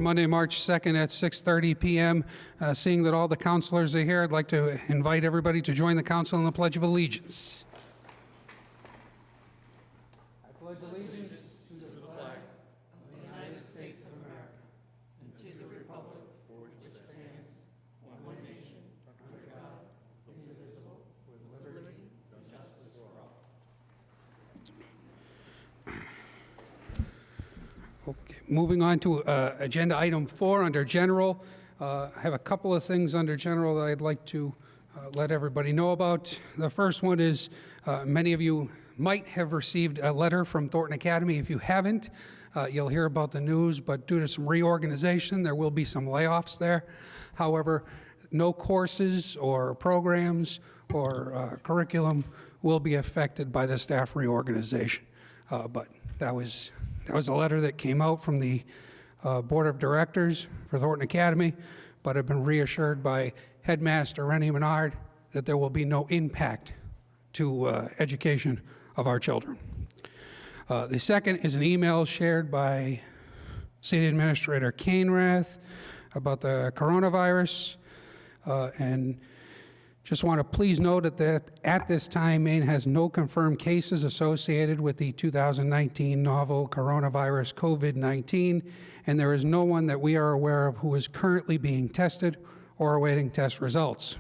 Monday, March 2nd at 6:30 p.m. Seeing that all the counselors are here, I'd like to invite everybody to join the council in the Pledge of Allegiance. I pledge allegiance to the flag of the United States of America and to the republic for which it stands, one nation, under God, indivisible, with liberty and justice for all. Okay, moving on to agenda item 4 under general. I have a couple of things under general that I'd like to let everybody know about. The first one is many of you might have received a letter from Thornton Academy. If you haven't, you'll hear about the news, but due to some reorganization, there will be some layoffs there. However, no courses or programs or curriculum will be affected by the staff reorganization. But that was a letter that came out from the Board of Directors for Thornton Academy, but I've been reassured by Headmaster Rennie Menard that there will be no impact to education of our children. The second is an email shared by City Administrator Cainrath about the coronavirus, and just want to please note that at this time, Maine has no confirmed cases associated with the 2019 novel coronavirus COVID-19, and there is no one that we are aware of who is currently being tested or awaiting test results.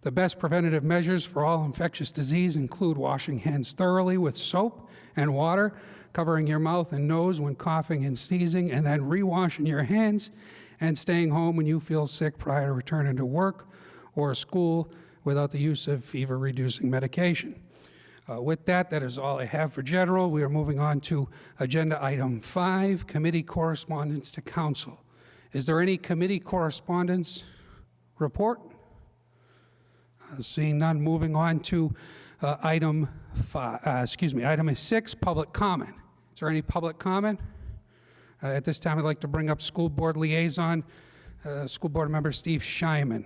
The best preventative measures for all infectious disease include washing hands thoroughly with soap and water, covering your mouth and nose when coughing and sneezing, and then re-washing your hands, and staying home when you feel sick prior to returning to work or school without the use of fever-reducing medication. With that, that is all I have for general. We are moving on to agenda item 5, committee correspondence to council. Is there any committee correspondence report? Seeing none, moving on to item 6, public comment. Is there any public comment? At this time, I'd like to bring up school board liaison, school board member Steve Scheinman.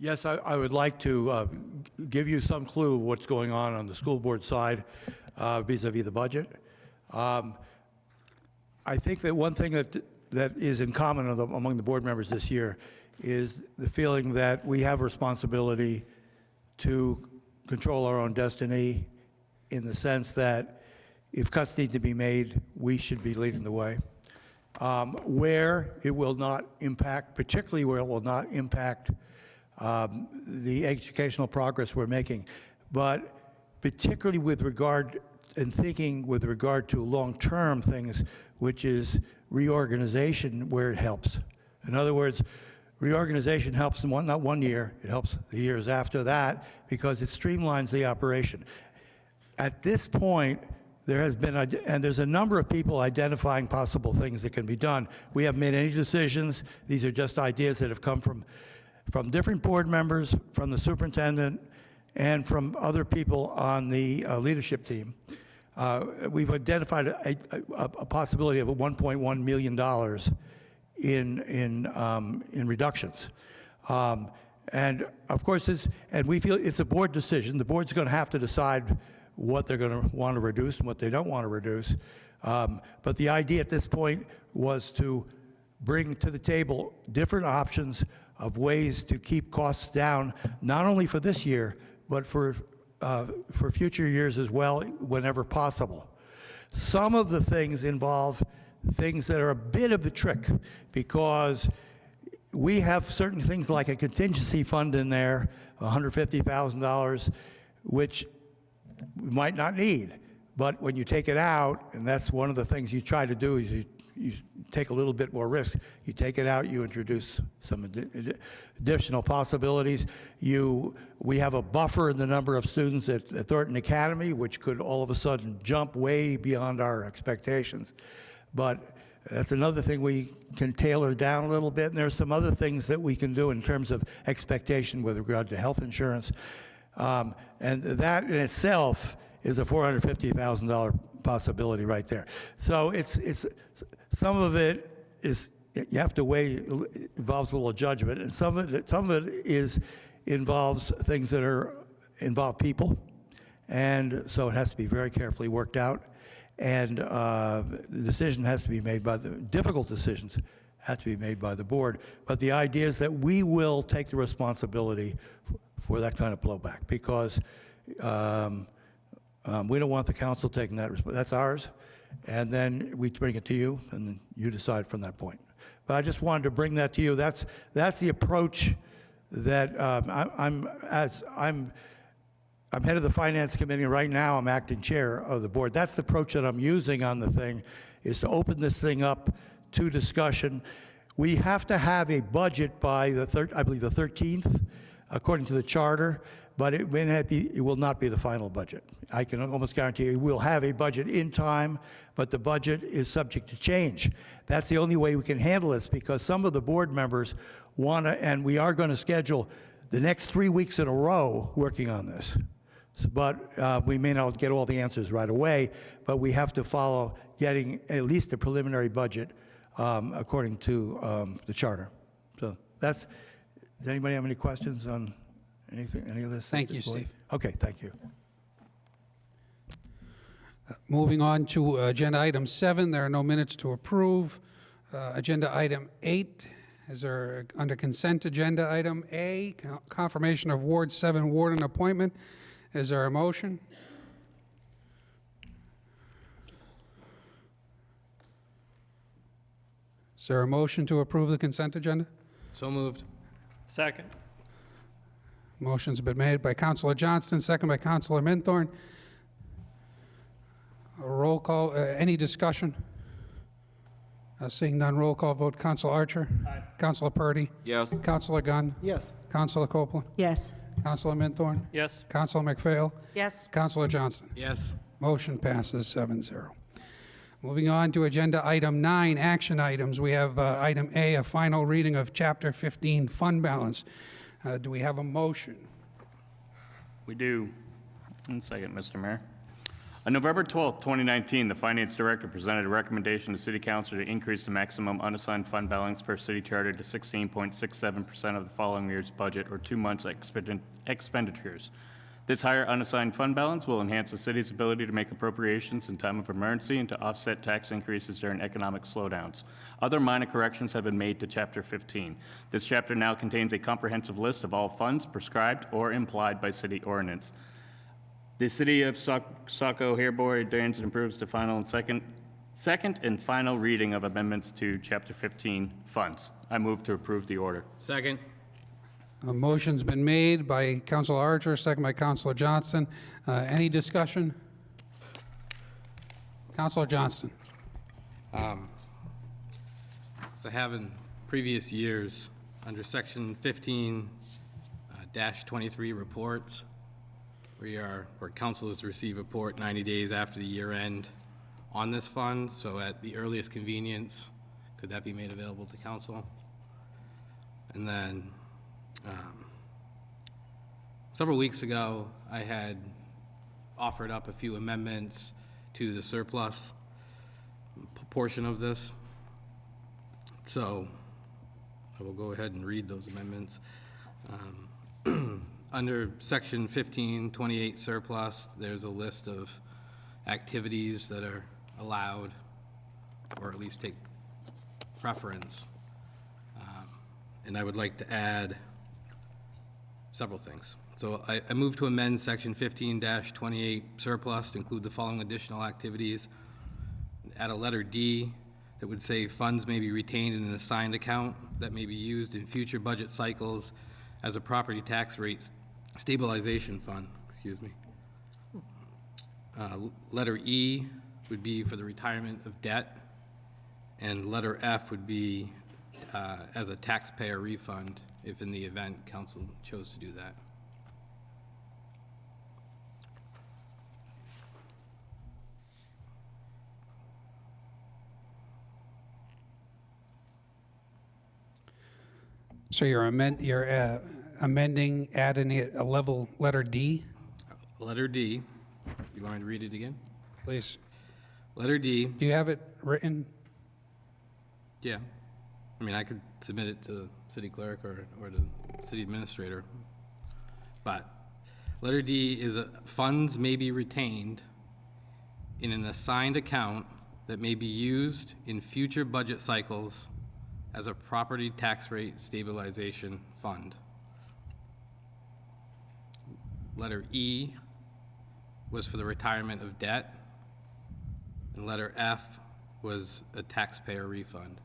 Yes, I would like to give you some clue of what's going on the school board side vis-a-vis the budget. I think that one thing that is in common among the board members this year is the feeling that we have responsibility to control our own destiny, in the sense that if cuts need to be made, we should be leading the way. Where it will not impact, particularly where it will not impact the educational progress we're making, but particularly with regard and thinking with regard to long-term things, which is reorganization where it helps. In other words, reorganization helps in not one year, it helps the years after that, because it streamlines the operation. At this point, there has been, and there's a number of people identifying possible things that can be done. We haven't made any decisions. These are just ideas that have come from different board members, from the superintendent, and from other people on the leadership team. We've identified a possibility of a $1.1 million in reductions. And of course, and we feel it's a board decision. The board's going to have to decide what they're going to want to reduce and what they don't want to reduce. But the idea at this point was to bring to the table different options of ways to keep costs down, not only for this year, but for future years as well, whenever possible. Some of the things involve things that are a bit of a trick, because we have certain things like a contingency fund in there, $150,000, which we might not need. But when you take it out, and that's one of the things you try to do, is you take a little bit more risk. You take it out, you introduce some additional possibilities. We have a buffer in the number of students at Thornton Academy, which could all of a sudden jump way beyond our expectations. But that's another thing we can tailor down a little bit. And there's some other things that we can do in terms of expectation with regard to health insurance. And that in itself is a $450,000 possibility right there. So it's some of it is, you have to weigh, it involves a little judgment, and some of it involves things that involve people, and so it has to be very carefully worked out. and the decision has to be made by the, difficult decisions have to be made by the board. But the idea is that we will take the responsibility for that kind of blowback, because we don't want the council taking that, that's ours, and then we bring it to you, and then you decide from that point. But I just wanted to bring that to you. That's the approach that I'm head of the Finance Committee right now. I'm acting chair of the board. That's the approach that I'm using on the thing, is to open this thing up to discussion. We have to have a budget by I believe the 13th, according to the charter, but it will not be the final budget. I can almost guarantee you we'll have a budget in time, but the budget is subject to change. That's the only way we can handle this, because some of the board members want to, and we are going to schedule the next 3 weeks in a row working on this. But we may not get all the answers right away, but we have to follow getting at least a preliminary budget according to the charter. So that's, does anybody have any questions on anything, any of this? Thank you, Steve. Okay, thank you. Moving on to agenda item 7, there are no minutes to approve. Agenda item 8, is there, under consent agenda item A, confirmation of Ward 7 warden appointment. Is there a motion? Is there a motion to approve the consent agenda? So moved. Second. Motion's been made by Councilor Johnston, second by Councilor Minthorn. A roll call, any discussion? Seeing none, roll call vote. Councilor Archer? Aye. Councilor Purdy? Yes. Councilor Gunn? Yes. Councilor Copeland? Yes. Councilor Minthorn? Yes. Councilor McPhail? Yes. Councilor Johnston? Yes. Motion passes 7-0. Moving on to agenda item 9, action items. We have item A, a final reading of Chapter 15 fund balance. Do we have a motion? We do. One second, Mr. Mayor. On November 12th, 2019, the Finance Director presented a recommendation to City Council to increase the maximum unassigned fund balance per city charter to 16.67% of the following year's budget, or 2 months' expenditures. This higher unassigned fund balance will enhance the city's ability to make appropriations in time of emergency and to offset tax increases during economic slowdowns. Other minor corrections have been made to Chapter 15. This chapter now contains a comprehensive list of all funds prescribed or implied by city ordinance. The City of Saco hereby ordains and approves the final and second and final reading of amendments to Chapter 15 funds. I move to approve the order. Second. A motion's been made by Councilor Archer, second by Councilor Johnston. Any discussion? Councilor Johnston. As I have in previous years, under Section 15-23 reports, where council is to receive a report 90 days after the year end on this fund, so at the earliest convenience, could that be made available to council? And then, several weeks ago, I had offered up a few amendments to the surplus portion of this. So I will go ahead and read those amendments. Under Section 1528 surplus, there's a list of activities that are allowed, or at least take preference. And I would like to add several things. So I move to amend Section 15-28 surplus to include the following additional activities. Add a letter D that would say funds may be retained in an assigned account that may be used in future budget cycles as a property tax rate stabilization fund, excuse me. Letter E would be for the retirement of debt, and letter F would be as a taxpayer refund if in the event council chose to do that. So you're amending, adding a level letter D, Letter D, you want me to read it again? please? Letter D, Do you have it written? yeah. I mean, I could submit it to the city clerk or the city administrator. But letter D is funds may be retained in an assigned account that may be used in future budget cycles as a property tax rate stabilization fund. Letter E was for the retirement of debt, and letter F was a taxpayer refund.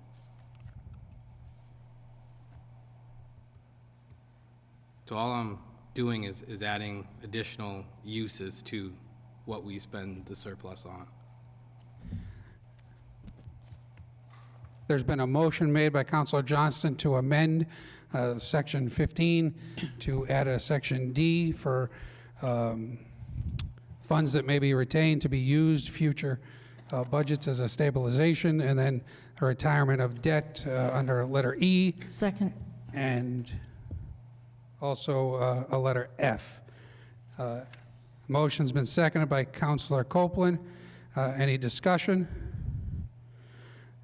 So all I'm doing is adding additional uses to what we spend the surplus on. There's been a motion made by Councilor Johnston to amend Section 15 to add a Section D for funds that may be retained to be used future budgets as a stabilization, and then a retirement of debt under letter E, Second. and also a letter F. Motion's been seconded by Councilor Copeland. Any discussion?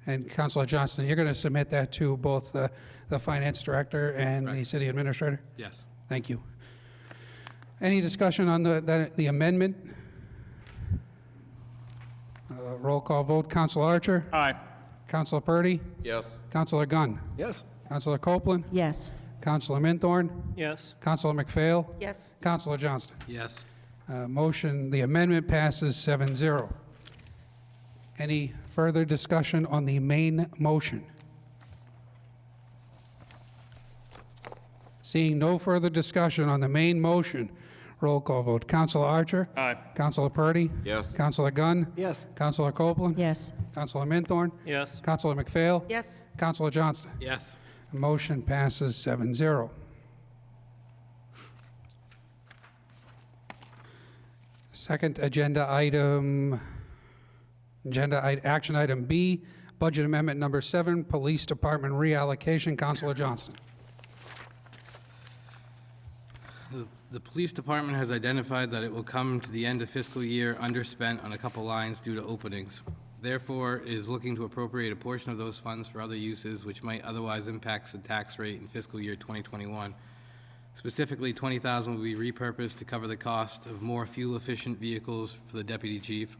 And Councilor Johnston, you're going to submit that to both the finance director and the city administrator? Yes. Thank you. Any discussion on the amendment? Roll call vote. Councilor Archer? Aye. Councilor Purdy? Yes. Councilor Gunn? Yes. Councilor Copeland? Yes. Councilor Minthorn? Yes. Councilor McPhail? Yes. Councilor Johnston? Yes. The amendment passes 7-0. Any further discussion on the main motion? Seeing no further discussion on the main motion, roll call vote. Councilor Archer? Aye. Councilor Purdy? Yes. Councilor Gunn? Yes. Councilor Copeland? Yes. Councilor Minthorn? Yes. Councilor McPhail? Yes. Councilor Johnston? Yes. Motion passes 7-0. Second action item B, budget amendment number 7, police department reallocation. Councilor Johnston. The police department has identified that it will come to the end of fiscal year underspent on a couple lines due to openings. Therefore, it is looking to appropriate a portion of those funds for other uses which might otherwise impact the tax rate in fiscal year 2021. Specifically, $20,000 will be repurposed to cover the cost of more fuel-efficient vehicles for the deputy chief.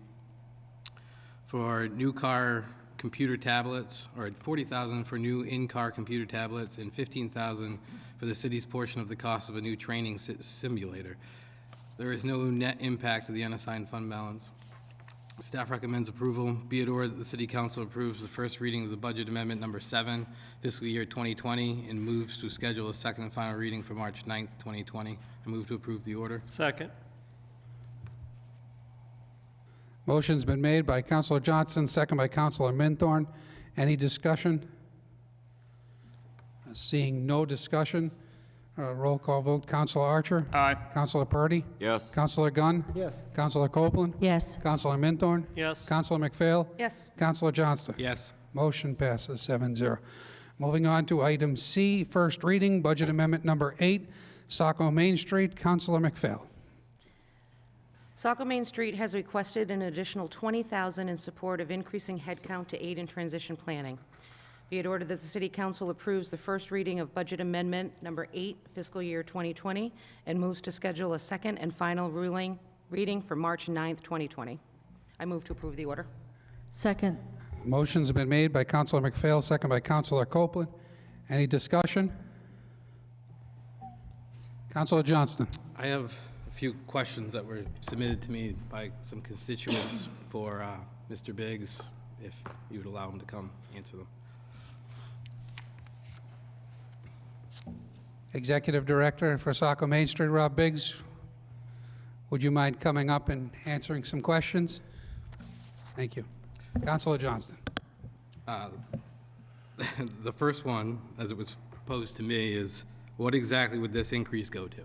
For new car computer tablets, or $40,000 for new in-car computer tablets, and $15,000 for the city's portion of the cost of a new training simulator. There is no net impact to the unassigned fund balance. Staff recommends approval. Be it ordered that the City Council approves the first reading of the budget amendment number 7, fiscal year 2020, and moves to schedule a second and final reading for March 9th, 2020. I move to approve the order. Second. Motion's been made by Councilor Johnston, second by Councilor Minthorn. Any discussion? Seeing no discussion, roll call vote. Councilor Archer? Aye. Councilor Purdy? Yes. Councilor Gunn? Yes. Councilor Copeland? Yes. Councilor Minthorn? Yes. Councilor McPhail? Yes. Councilor Johnston? Yes. Motion passes 7-0. Moving on to item C, first reading, budget amendment number 8, Saco Main Street. Councilor McPhail. Saco Main Street has requested an additional $20,000 in support of increasing headcount to aid in transition planning. Be it ordered that the City Council approves the first reading of Budget Amendment Number 8, fiscal year 2020, and moves to schedule a second and final reading for March 9th, 2020. I move to approve the order. Second. Motion's been made by Councilor McPhail, second by Councilor Copeland. Any discussion? Councilor Johnston. I have a few questions that were submitted to me by some constituents for Mr. Biggs, if you would allow him to come answer them. Executive Director for Saco Main Street, Rob Biggs, would you mind coming up and answering some questions? Thank you. Councilor Johnston. The first one, as it was proposed to me, is what exactly would this increase go to?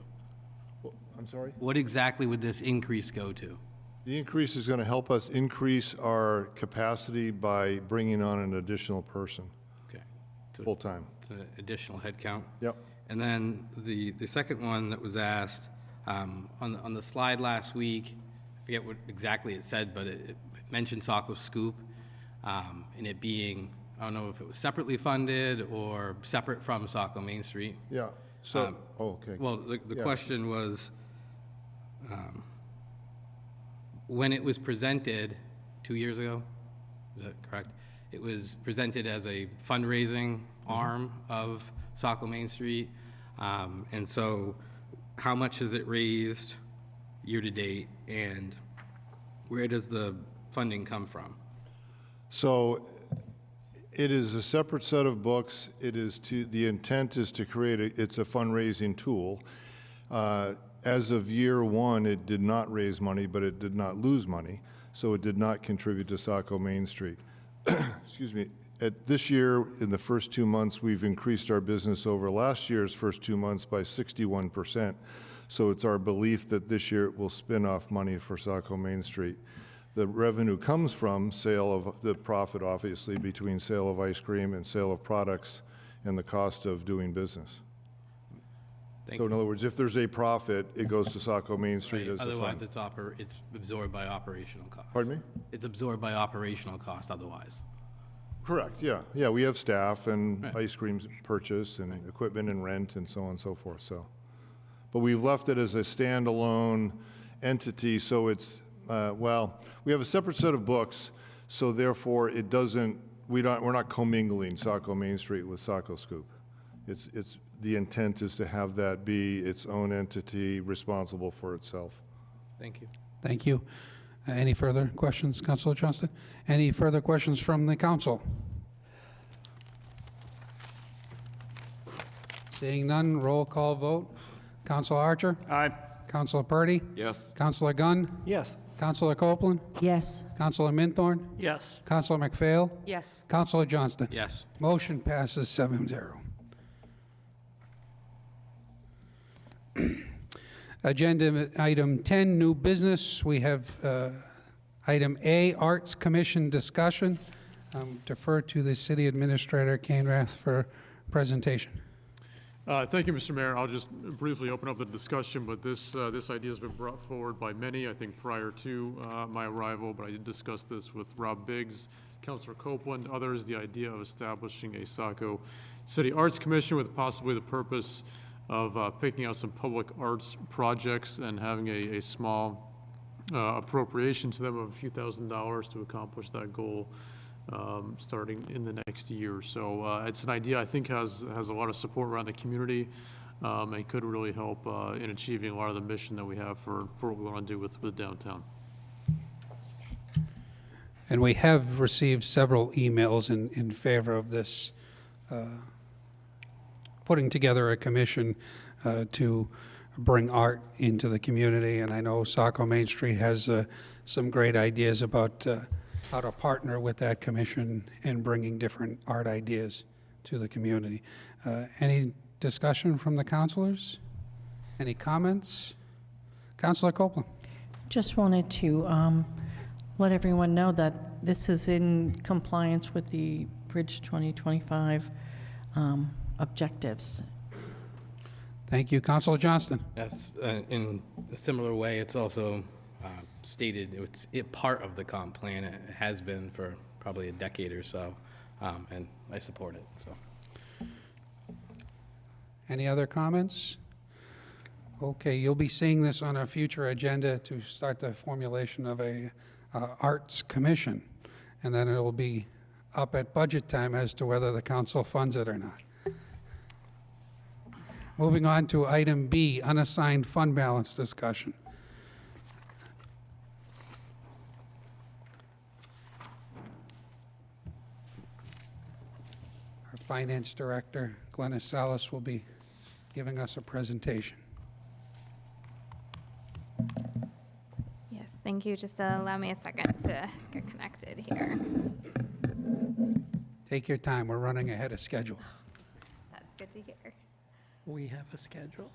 I'm sorry? What exactly would this increase go to? The increase is going to help us increase our capacity by bringing on an additional person, Okay. full-time. To additional headcount? Yep. And then the second one that was asked, on the slide last week, I forget what exactly it said, but it mentioned Saco Scoop, and it being, I don't know if it was separately funded or separate from Saco Main Street. Yeah, so, okay. Well, the Yeah. question was, when it was presented, 2 years ago. Is that correct? It was presented as a fundraising arm of Saco Main Street. And so how much has it raised year-to-date, and where does the funding come from? So it is a separate set of books. The intent is to create it's a fundraising tool. As of year one, it did not raise money, but it did not lose money, so it did not contribute to Saco Main Street. Excuse me. This year, in the first 2 months, we've increased our business over last year's first 2 months by 61%. So it's our belief that this year it will spin off money for Saco Main Street. The revenue comes from sale of the profit, obviously, between sale of ice cream and sale of products and the cost of doing business. So in other words, if there's a profit, it goes to Saco Main Street as a fund. Otherwise, it's absorbed by operational cost. Pardon me? It's absorbed by operational cost otherwise. Correct, yeah. Yeah, we have staff and ice cream purchase and equipment and rent and so on and so forth, so. But we've left it as a standalone entity, so it's, we have a separate set of books, so therefore it doesn't, we're not commingling Saco Main Street with Saco Scoop. The intent is to have that be its own entity responsible for itself. Thank you. Thank you. Any further questions, Councilor Johnston? Any further questions from the council? Seeing none, roll call vote. Councilor Archer? Aye. Councilor Purdy? Yes. Councilor Gunn? Yes. Councilor Copeland? Yes. Councilor Minthorn? Yes. Councilor McPhail? Yes. Councilor Johnston? Yes. Motion passes 7-0. Agenda item 10, new business. We have item A, Arts Commission discussion. Defer to the City Administrator, Kane Rath, for presentation. Thank you, Mr. Mayor. I'll just briefly open up the discussion, but this idea has been brought forward by many, I think, prior to my arrival, but I did discuss this with Rob Biggs, Councilor Copeland, others, the idea of establishing a Saco City Arts Commission with possibly the purpose of picking out some public arts projects and having a small appropriation to them of a few $1,000s to accomplish that goal starting in the next year. So it's an idea I think has a lot of support around the community and could really help in achieving a lot of the mission that we have for what we want to do with downtown. And we have received several emails in favor of this, putting together a commission to bring art into the community. And I know Saco Main Street has some great ideas about how to partner with that commission in bringing different art ideas to the community. Any discussion from the councilors? Any comments? Councilor Copeland? Just wanted to let everyone know that this is in compliance with the Bridge 2025 objectives. Thank you. Councilor Johnston? Yes, in a similar way, it's also stated it's part of the comp plan. It has been for probably a decade or so, and I support it, so. Any other comments? Okay, you'll be seeing this on a future agenda to start the formulation of a arts commission, and then it'll be up at budget time as to whether the council funds it or not. Moving on to item B, unassigned fund balance discussion. Our finance director, Glennis Salas, will be giving us a presentation. Yes, thank you. Just allow me a second to get connected here. Take your time, we're running ahead of schedule. That's good to hear. We have a schedule.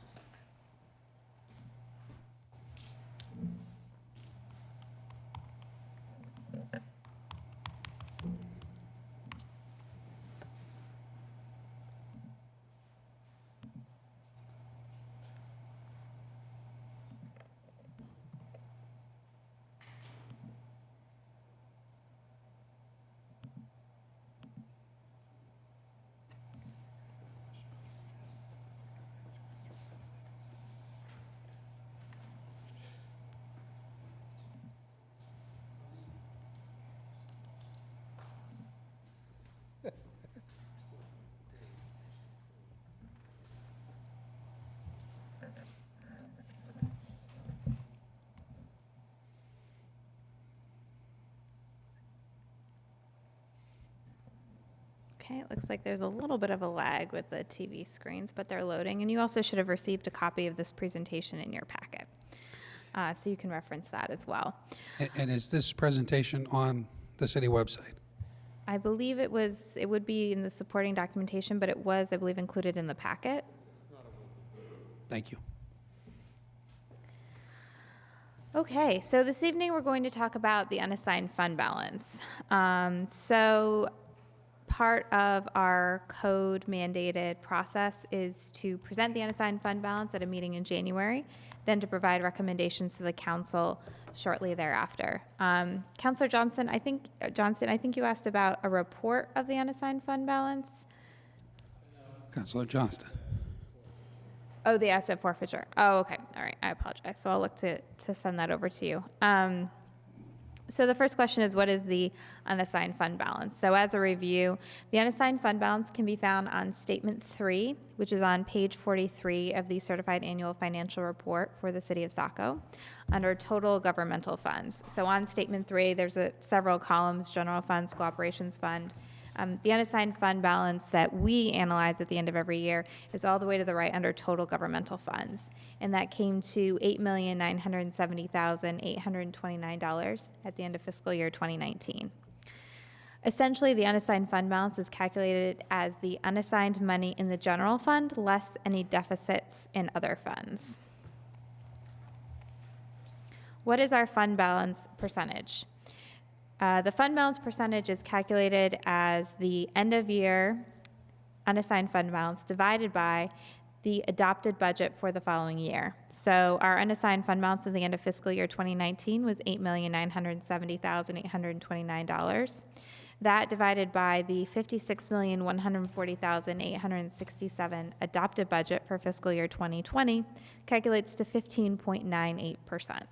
Okay, it looks like there's a little bit of a lag with the TV screens, but they're loading. And you also should have received a copy of this presentation in your packet. So you can reference that as well. And is this presentation on the city website? I believe it would be in the supporting documentation, but it was, I believe, included in the packet. Thank you. Okay, so this evening we're going to talk about the unassigned fund balance. So part of our code mandated process is to present the unassigned fund balance at a meeting in January, then to provide recommendations to the council shortly thereafter. Councilor Johnston, I think you asked about a report of the unassigned fund balance. Councilor Johnston. Oh, the asset forfeiture. Oh, okay. All right. I apologize. So I'll look to send that over to you. So the first question is, what is the unassigned fund balance? So as a review, the unassigned fund balance can be found on Statement 3, which is on page 43 of the Certified Annual Financial Report for the City of Saco, under Total Governmental Funds. So on Statement 3, there's several columns: General Fund, School Operations Fund. The unassigned fund balance that we analyze at the end of every year is all the way to the right under total governmental funds. And that came to $8,970,829 at the end of fiscal year 2019. Essentially, the unassigned fund balance is calculated as the unassigned money in the general fund less any deficits in other funds. What is our fund balance percentage? The fund balance percentage is calculated as the end of year unassigned fund balance divided by the adopted budget for the following year. So our unassigned fund balance at the end of fiscal year 2019 was $8,970,829. That divided by the $56,140,867 adopted budget for fiscal year 2020 calculates to 15.98%.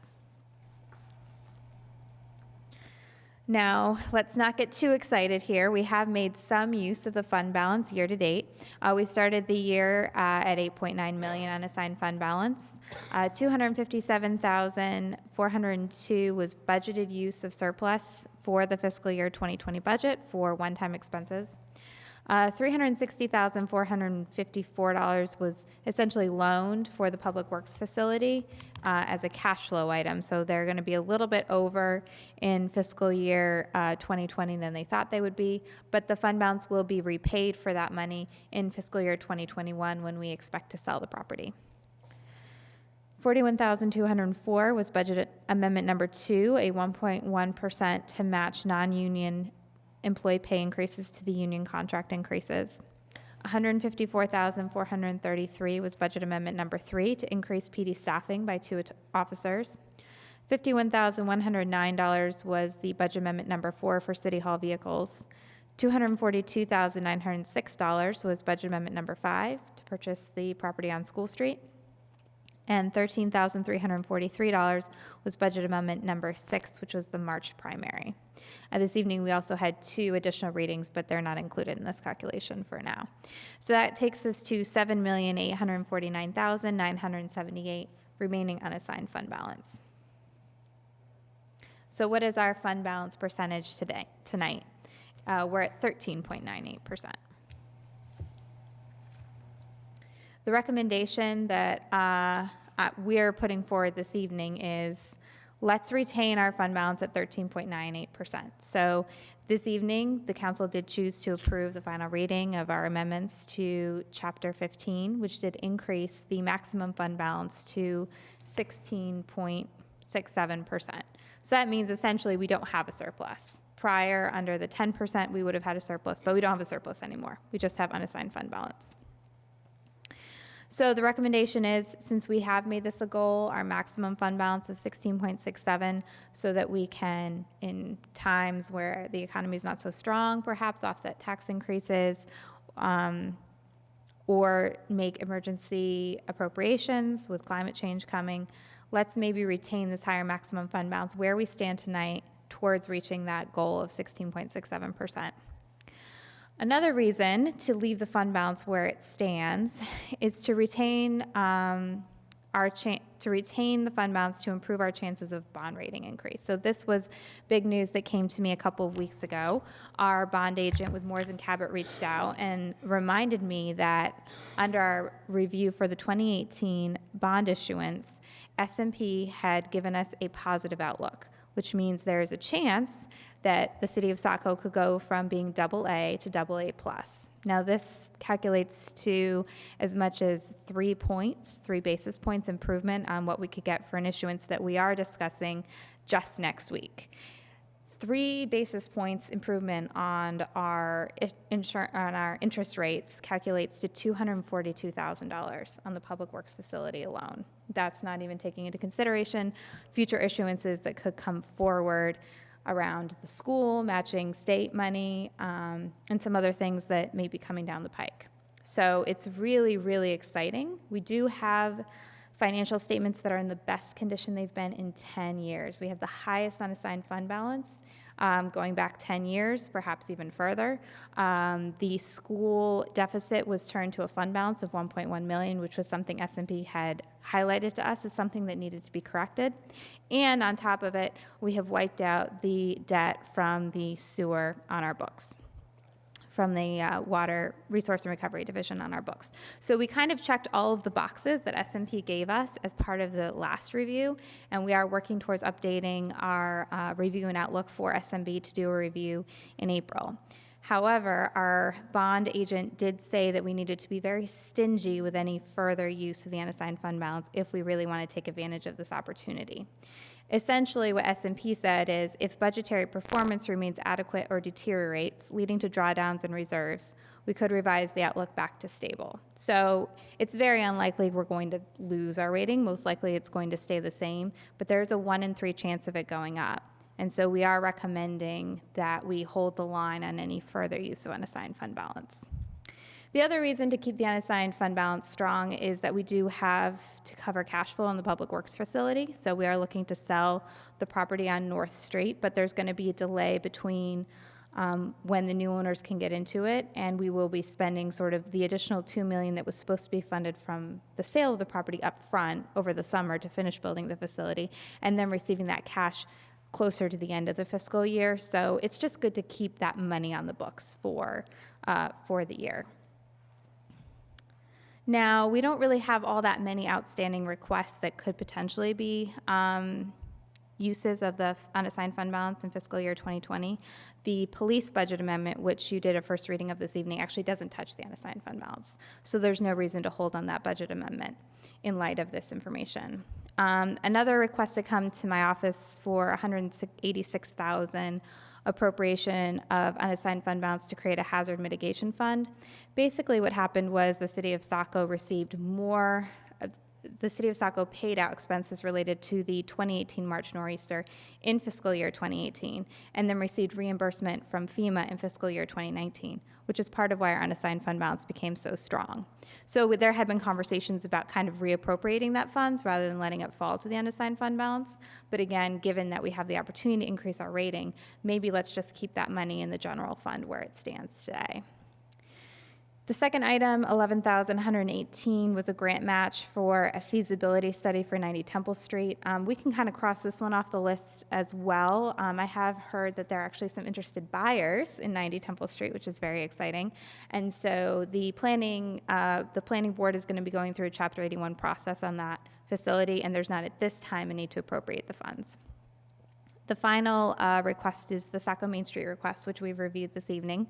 Now, let's not get too excited here. We have made some use of the fund balance year to date. We started the year at $8.9 million unassigned fund balance. $257,402 was budgeted use of surplus for the fiscal year 2020 budget for one-time expenses. $360,454 was essentially loaned for the Public Works facility as a cash flow item. So they're going to be a little bit over in fiscal year 2020 than they thought they would be, but the fund balance will be repaid for that money in fiscal year 2021 when we expect to sell the property. $41,204 was budget amendment number 2, a 1.1% to match non-union employee pay increases to the union contract increases. $154,433 was budget amendment number 3 to increase PD staffing by 2 officers. $51,109 was the budget amendment number 4 for City Hall vehicles. $242,906 was budget amendment number 5 to purchase the property on School Street. And $13,343 was budget amendment number 6, which was the March primary. This evening, we also had 2 additional readings, but they're not included in this calculation for now. So that takes us to $7,849,978 remaining unassigned fund balance. So what is our fund balance percentage tonight? We're at 13.98%. The recommendation that we're putting forward this evening is let's retain our fund balance at 13.98%. So this evening, the council did choose to approve the final reading of our amendments to Chapter 15, which did increase the maximum fund balance to 16.67%. So that means essentially we don't have a surplus. Prior, under the 10%, we would have had a surplus, but we don't have a surplus anymore. We just have unassigned fund balance. So the recommendation is, since we have made this a goal, our maximum fund balance of 16.67, so that we can, in times where the economy is not so strong, perhaps offset tax increases, or make emergency appropriations with climate change coming. Let's maybe retain this higher maximum fund balance where we stand tonight towards reaching that goal of 16.67%. Another reason to leave the fund balance where it stands is to retain to retain the fund balance to improve our chances of bond rating increase. So this was big news that came to me a couple of weeks ago. Our bond agent with Moores and Cabot reached out and reminded me that under our review for the 2018 bond issuance, S&P had given us a positive outlook, which means there's a chance that the city of Saco could go from being AA to AA+. Now, this calculates to as much as 3 basis points improvement on what we could get for an issuance that we are discussing just next week. 3 basis points improvement on our interest rates calculates to $242,000 on the Public Works facility alone. That's not even taking into consideration future issuances that could come forward around the school, matching state money, and some other things that may be coming down the pike. So it's really, really exciting. We do have financial statements that are in the best condition they've been in 10 years. We have the highest unassigned fund balance going back 10 years, perhaps even further. The school deficit was turned to a fund balance of $1.1 million, which was something S&P had highlighted to us as something that needed to be corrected. And on top of it, we have wiped out the debt from the sewer on our books, from the Water Resource and Recovery Division on our books. So we kind of checked all of the boxes that S&P gave us as part of the last review, and we are working towards updating our review and outlook for SMB to do a review in April. However, our bond agent did say that we needed to be very stingy with any further use of the unassigned fund balance if we really want to take advantage of this opportunity. Essentially, what S&P said is if budgetary performance remains adequate or deteriorates, leading to drawdowns in reserves, we could revise the outlook back to stable. So it's very unlikely we're going to lose our rating. Most likely it's going to stay the same, but there's a 1 in 3 chance of it going up. And so we are recommending that we hold the line on any further use of unassigned fund balance. The other reason to keep the unassigned fund balance strong is that we do have to cover cash flow on the Public Works facility. So we are looking to sell the property on North Street, but there's going to be a delay between when the new owners can get into it, and we will be spending sort of the additional $2 million that was supposed to be funded from the sale of the property up front over the summer to finish building the facility, and then receiving that cash closer to the end of the fiscal year. So it's just good to keep that money on the books for the year. Now, we don't really have all that many outstanding requests that could potentially be uses of the unassigned fund balance in fiscal year 2020. The police budget amendment, which you did a first reading of this evening, actually doesn't touch the unassigned fund balance. So there's no reason to hold on that budget amendment in light of this information. Another request to come to my office for $186,000 appropriation of unassigned fund balance to create a hazard mitigation fund. Basically what happened was the city of Saco received more, the city of Saco paid out expenses related to the 2018 March nor'easter in fiscal year 2018, and then received reimbursement from FEMA in fiscal year 2019, which is part of why our unassigned fund balance became so strong. So there had been conversations about kind of reappropriating that funds rather than letting it fall to the unassigned fund balance. But again, given that we have the opportunity to increase our rating, maybe let's just keep that money in the general fund where it stands today. The second item, $11,118, was a grant match for a feasibility study for 90 Temple Street. We can kind of cross this one off the list as well. I have heard that there are actually some interested buyers in 90 Temple Street, which is very exciting. And so the planning board is going to be going through a Chapter 81 process on that facility, and there's not at this time a need to appropriate the funds. The final request is the Saco Main Street request, which we've reviewed this evening.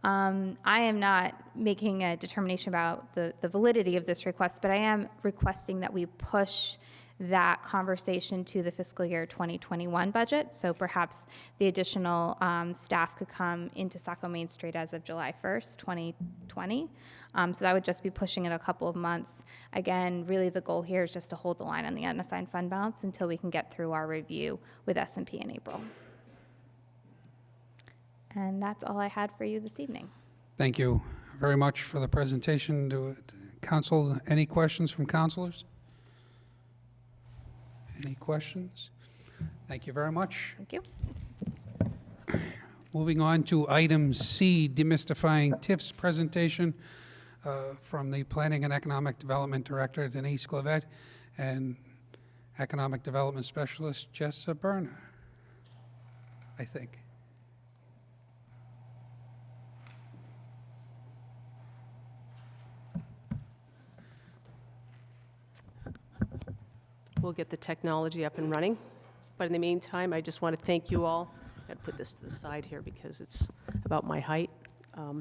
I am not making a determination about the validity of this request, but I am requesting that we push that conversation to the fiscal year 2021 budget. So perhaps the additional staff could come into Saco Main Street as of July 1st, 2020. So that would just be pushing it a couple of months. Again, really the goal here is just to hold the line on the unassigned fund balance until we can get through our review with S&P in April. And that's all I had for you this evening. Thank you very much for the presentation to council. Any questions from councilors? Any questions? Thank you very much. Thank you. Moving on to item C, Demystifying TIFs presentation from the Planning and Economic Development Director, Denise Clavette. and Economic Development Specialist Jessa Berna, I think. We'll get the technology up and running. But in the meantime, I just want to thank you all. I'll put this to the side here because it's about my height. I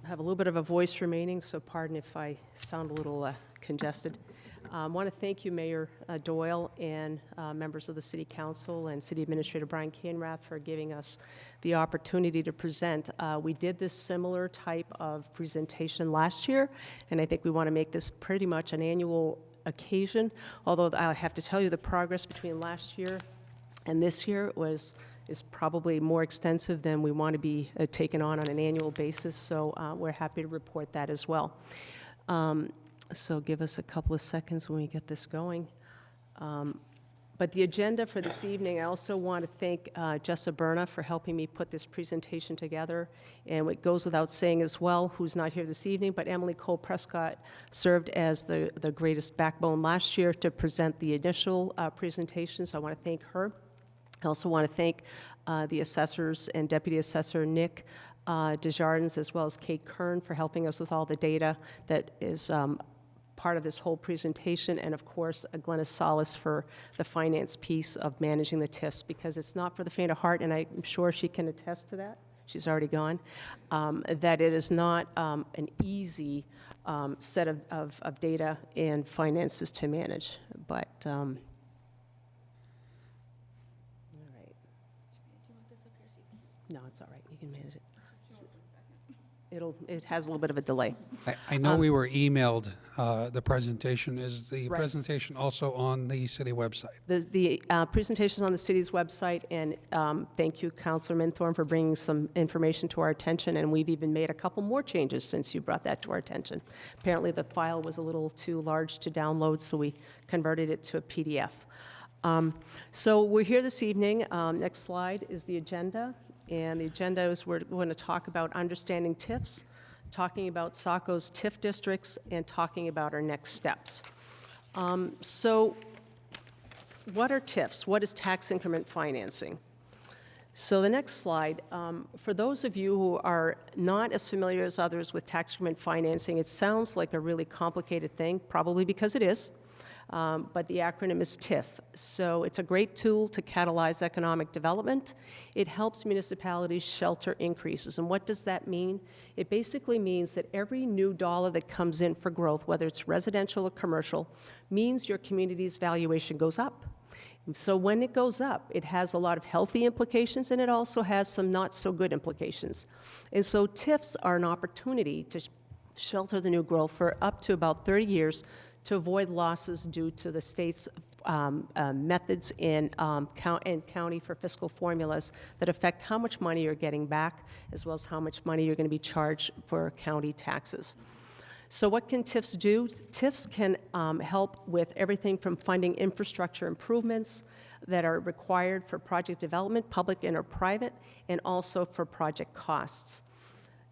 have a little bit of a voice remaining, so pardon if I sound a little congested. I want to thank you, Mayor Doyle, and members of the City Council and City Administrator Brian Canrath for giving us the opportunity to present. We did this similar type of presentation last year, and I think we want to make this pretty much an annual occasion, although I have to tell you the progress between last year and this year is probably more extensive than we want to be taken on an annual basis, so we're happy to report that as well. So give us a couple of seconds when we get this going. But the agenda for this evening, I also want to thank Jessa Berna for helping me put this presentation together. And it goes without saying as well, who's not here this evening, but Emily Cole Prescott served as the greatest backbone last year to present the initial presentation, so I want to thank her. I also want to thank the assessors and Deputy Assessor Nick Desjardins, as well as Kate Kern, for helping us with all the data that is part of this whole presentation, and of course, Glennis Solis for the finance piece of managing the TIFs, because it's not for the faint of heart, and I'm sure she can attest to that. She's already gone. That it is not an easy set of data and finances to manage, but all right. No, it's all right. You can manage it. It has a little bit of a delay. I know we were emailed the presentation. Is the Right. presentation also on the city website? The presentation is on the city's website, and thank you, Councilor Minthorn, for bringing some information to our attention, and we've even made a couple more changes since you brought that to our attention. Apparently, the file was a little too large to download, so we converted it to a PDF. So we're here this evening. Next slide is the agenda. And the agenda is we're going to talk about understanding TIFs, talking about Saco's TIF districts, and talking about our next steps. So what are TIFs? What is tax increment financing? So the next slide, for those of you who are not as familiar as others with tax increment financing, it sounds like a really complicated thing, probably because it is. But the acronym is TIF. So it's a great tool to catalyze economic development. It helps municipalities shelter increases. And what does that mean? It basically means that every new dollar that comes in for growth, whether it's residential or commercial, means your community's valuation goes up. So when it goes up, it has a lot of healthy implications, and it also has some not so good implications. And so TIFs are an opportunity to shelter the new growth for up to about 30 years to avoid losses due to the state's methods in county for fiscal formulas that affect how much money you're getting back, as well as how much money you're going to be charged for county taxes. So what can TIFs do? TIFs can help with everything from funding infrastructure improvements that are required for project development, public and or private, and also for project costs.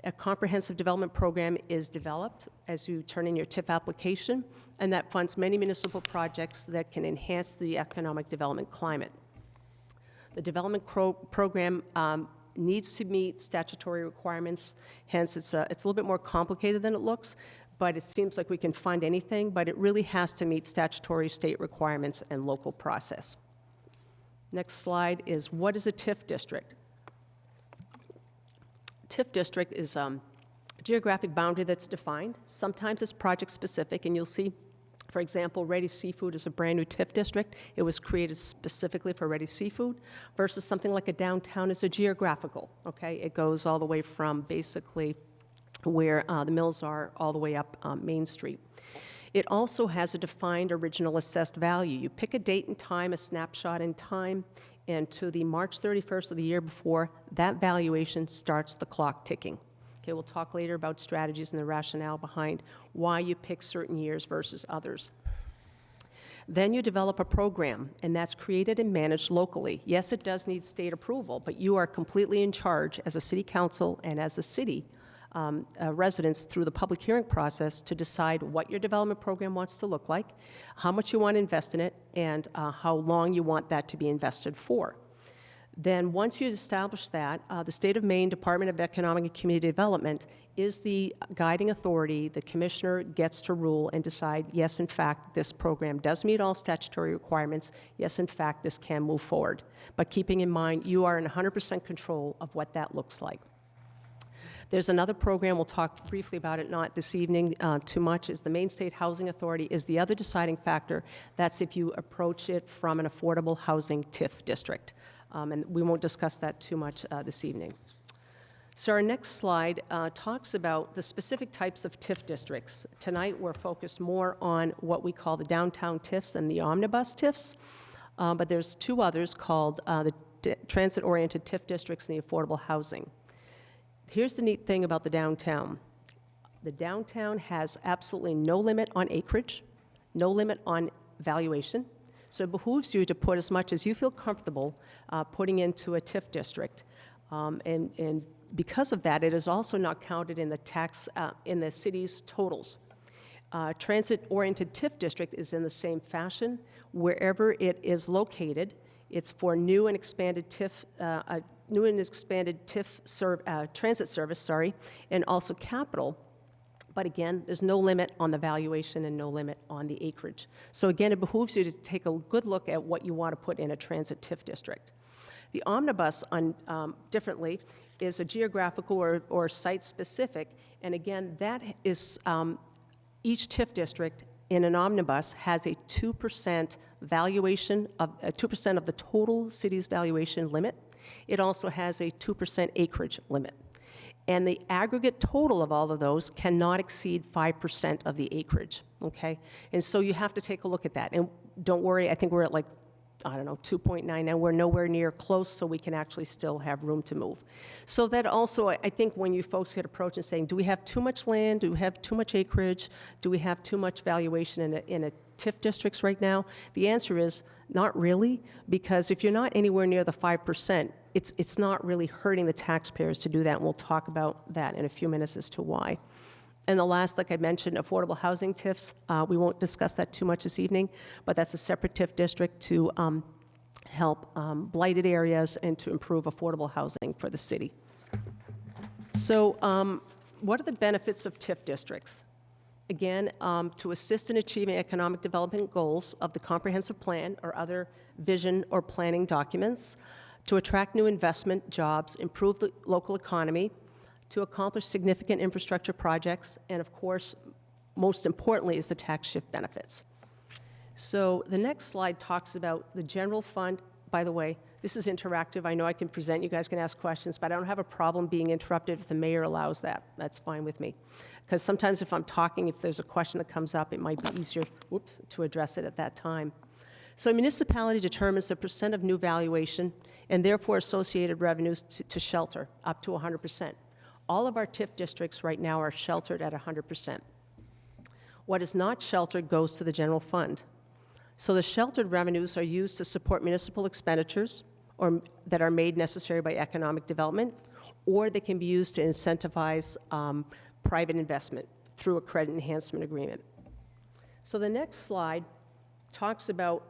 A comprehensive development program is developed as you turn in your TIF application, and that funds many municipal projects that can enhance the economic development climate. The development program needs to meet statutory requirements, hence it's a little bit more complicated than it looks, but it seems like we can fund anything, but it really has to meet statutory state requirements and local process. Next slide is, what is a TIF district? TIF district is a geographic boundary that's defined. Sometimes it's project-specific, and you'll see, for example, Ready Seafood is a brand-new TIF district. It was created specifically for Ready Seafood, versus something like a downtown is a geographical, okay? It goes all the way from basically where the mills are all the way up Main Street. It also has a defined original assessed value. You pick a date and time, a snapshot in time, and to the March 31st of the year before, that valuation starts the clock ticking. Okay, we'll talk later about strategies and the rationale behind why you pick certain years versus others. Then you develop a program, and that's created and managed locally. Yes, it does need state approval, but you are completely in charge as a city council and as the city residents through the public hearing process to decide what your development program wants to look like, how much you want to invest in it, and how long you want that to be invested for. Then, once you establish that, the State of Maine Department of Economic and Community Development is the guiding authority. The commissioner gets to rule and decide, yes, in fact, this program does meet all statutory requirements. Yes, in fact, this can move forward. But keeping in mind, you are in 100% control of what that looks like. There's another program, we'll talk briefly about it, not this evening too much, is the Maine State Housing Authority is the other deciding factor. That's if you approach it from an affordable housing TIF district. And we won't discuss that too much this evening. So our next slide talks about the specific types of TIF districts. Tonight, we're focused more on what we call the downtown TIFs and the omnibus TIFs, but there's two others called the transit-oriented TIF districts and the affordable housing. Here's the neat thing about the downtown. The downtown has absolutely no limit on acreage, no limit on valuation, so it behooves you to put as much as you feel comfortable putting into a TIF district. And because of that, it is also not counted in the tax, in the city's totals. Transit-oriented TIF district is in the same fashion. Wherever it is located, it's for new and expanded TIF, transit service, and also capital. But again, there's no limit on the valuation and no limit on the acreage. So again, it behooves you to take a good look at what you want to put in a transit TIF district. The omnibus, differently, is a geographical or site-specific, and again, that is, each TIF district in an omnibus has a 2% valuation, 2% of the total city's valuation limit. It also has a 2% acreage limit. And the aggregate total of all of those cannot exceed 5% of the acreage, okay? And so you have to take a look at that. And don't worry, I think we're at 2.9 now. We're nowhere near close, so we can actually still have room to move. So that also, I think when you folks get approached and saying, do we have too much land? Do we have too much acreage? Do we have too much valuation in a TIF districts right now? The answer is not really, because if you're not anywhere near the 5%, it's not really hurting the taxpayers to do that, and we'll talk about that in a few minutes as to why. And the last, like I mentioned, affordable housing TIFs, we won't discuss that too much this evening, but that's a separate TIF district to help blighted areas and to improve affordable housing for the city. So what are the benefits of TIF districts? Again, to assist in achieving economic development goals of the comprehensive plan or other vision or planning documents, to attract new investment, jobs, improve the local economy, to accomplish significant infrastructure projects, and of course, most importantly, is the tax shift benefits. So the next slide talks about the general fund. By the way, this is interactive. I know I can present, you guys can ask questions, but I don't have a problem being interrupted if the mayor allows that. That's fine with me. Because sometimes if I'm talking, if there's a question that comes up, it might be easier, to address it at that time. So a municipality determines the percent of new valuation and therefore associated revenues to shelter, up to 100%. All of our TIF districts right now are sheltered at 100%. What is not sheltered goes to the general fund. So the sheltered revenues are used to support municipal expenditures or that are made necessary by economic development, or they can be used to incentivize private investment through a credit enhancement agreement. So the next slide talks about,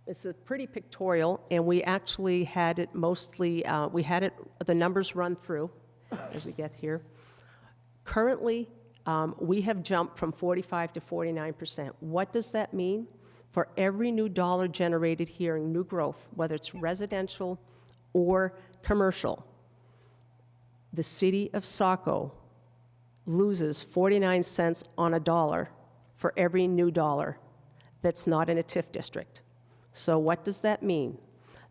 it's a pretty pictorial, and we actually had it mostly, the numbers run through as we get here. Currently, we have jumped from 45 to 49%. What does that mean? For every new dollar generated here in new growth, whether it's residential or commercial, the city of Saco loses 49 cents on a dollar for every new dollar that's not in a TIF district. So what does that mean?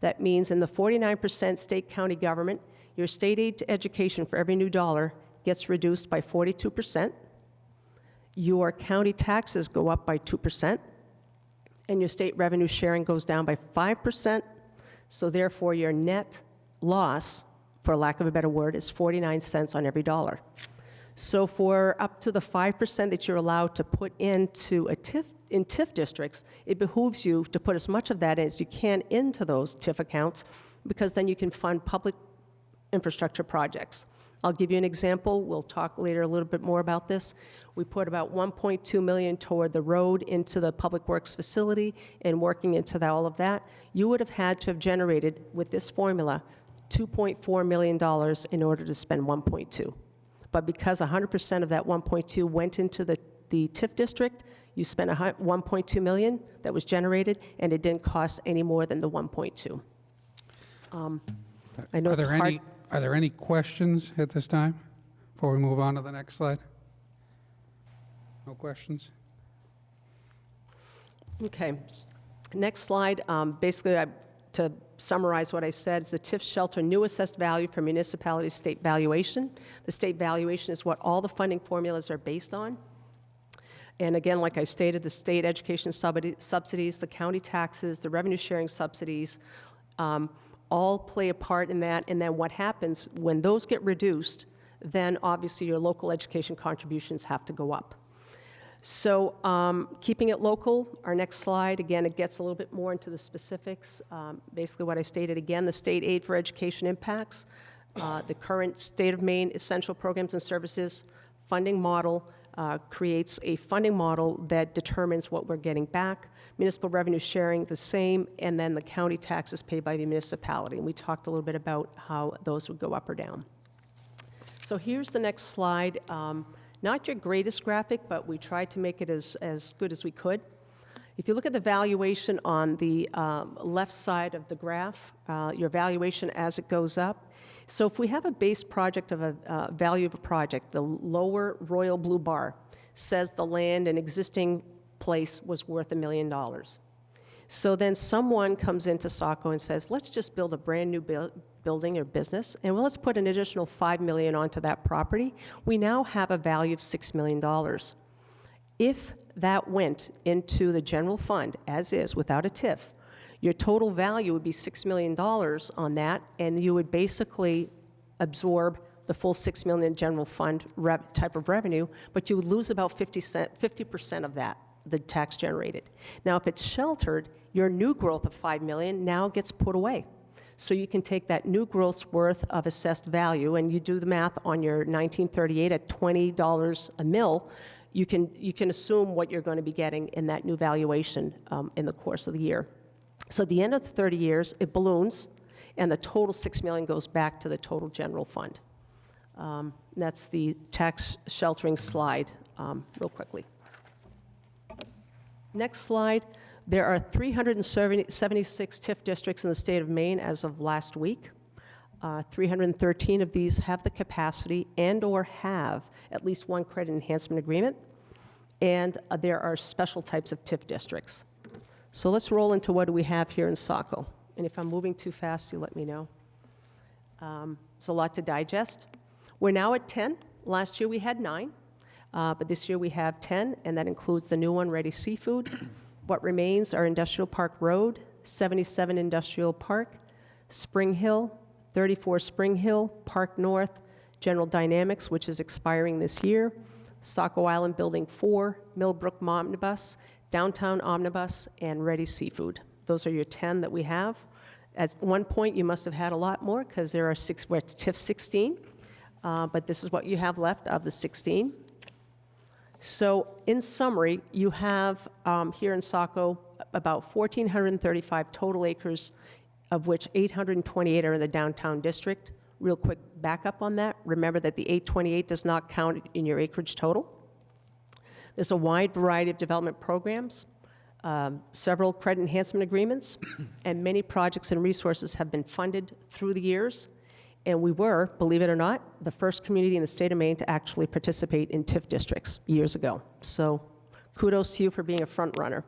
That means in the 49% state-county government, your state aid to education for every new dollar gets reduced by 42%. Your county taxes go up by 2%, and your state revenue sharing goes down by 5%. So therefore, your net loss, for lack of a better word, is 49 cents on every dollar. So for up to the 5% that you're allowed to put into a TIF, in TIF districts, it behooves you to put as much of that as you can into those TIF accounts, because then you can fund public infrastructure projects. I'll give you an example. We'll talk later a little bit more about this. We put about $1.2 million toward the road into the Public Works facility and working into all of that. You would have had to have generated, with this formula, $2.4 million in order to spend 1.2. But because 100% of that 1.2 went into the TIF district, you spent 1.2 million that was generated, and it didn't cost any more than the 1.2. I know it's hard. Are there any questions at this time before we move on to the next slide? No questions? Okay. Next slide. Basically, to summarize what I said, is the TIF shelter new assessed value for municipalities' state valuation. The state valuation is what all the funding formulas are based on. And again, like I stated, the state education subsidies, the county taxes, the revenue sharing subsidies, all play a part in that. And then what happens when those get reduced, then obviously your local education contributions have to go up. So keeping it local, our next slide, again, it gets a little bit more into the specifics. Basically what I stated again, the state aid for education impacts, the current state of Maine essential programs and services funding model creates a funding model that determines what we're getting back. Municipal revenue sharing, the same, and then the county taxes paid by the municipality. And we talked a little bit about how those would go up or down. So here's the next slide. Not your greatest graphic, but we tried to make it as good as we could. If you look at the valuation on the left side of the graph, your valuation as it goes up. So if we have a base project of a value of a project, the lower royal blue bar says the land and existing place was worth $1 million. So then someone comes into Saco and says, let's just build a brand new building or business, and let's put an additional $5 million onto that property. We now have a value of $6 million. If that went into the general fund, as is, without a TIF, your total value would be $6 million on that, and you would basically absorb the full $6 million general fund type of revenue, but you would lose about 50% of that, the tax generated. Now, if it's sheltered, your new growth of $5 million now gets put away. So you can take that new growth's worth of assessed value, and you do the math on your 1938 at $20 a mil, you can assume what you're going to be getting in that new valuation in the course of the year. So at the end of the 30 years, it balloons, and the total $6 million goes back to the total general fund. That's the tax sheltering slide, real quickly. Next slide. There are 376 TIF districts in the state of Maine as of last week. 313 of these have the capacity and/or have at least one credit enhancement agreement, and there are special types of TIF districts. So let's roll into what do we have here in Saco. And if I'm moving too fast, you let me know. It's a lot to digest. We're now at 10. Last year we had 9, but this year we have 10, and that includes the new one, Ready Seafood. What remains are Industrial Park Road, 77 Industrial Park, Spring Hill, 34 Spring Hill, Park North, General Dynamics, which is expiring this year, Saco Island Building 4, Millbrook Omnibus, Downtown Omnibus, and Ready Seafood. Those are your 10 that we have. At one point, you must have had a lot more because there are 6, where it's TIF 16, but this is what you have left of the 16. So in summary, you have here in Saco about 1,435 total acres, of which 828 are in the downtown district. Real quick backup on that. Remember that the 828 does not count in your acreage total. There's a wide variety of development programs, several credit enhancement agreements, and many projects and resources have been funded through the years. And we were, believe it or not, the first community in the state of Maine to actually participate in TIF districts years ago. So kudos to you for being a front runner.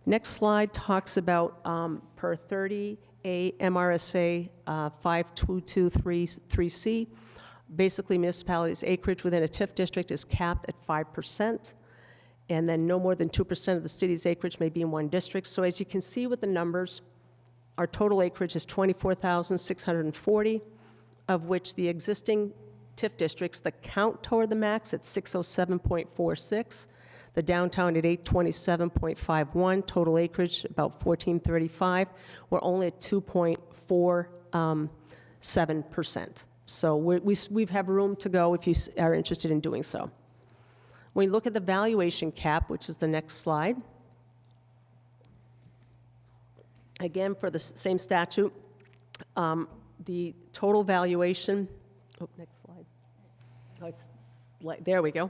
Next slide talks about per 30A MRSA 5223C. Basically, municipalities' acreage within a TIF district is capped at 5%, and then no more than 2% of the city's acreage may be in one district. So as you can see with the numbers, our total acreage is 24,640, of which the existing TIF districts that count toward the max at 607.46, the downtown at 827.51, total acreage about 1435. We're only at 2.47%. So we have room to go if you are interested in doing so. When you look at the valuation cap, which is the next slide, again, for the same statute, the total valuation, next slide. Oh, it's there we go.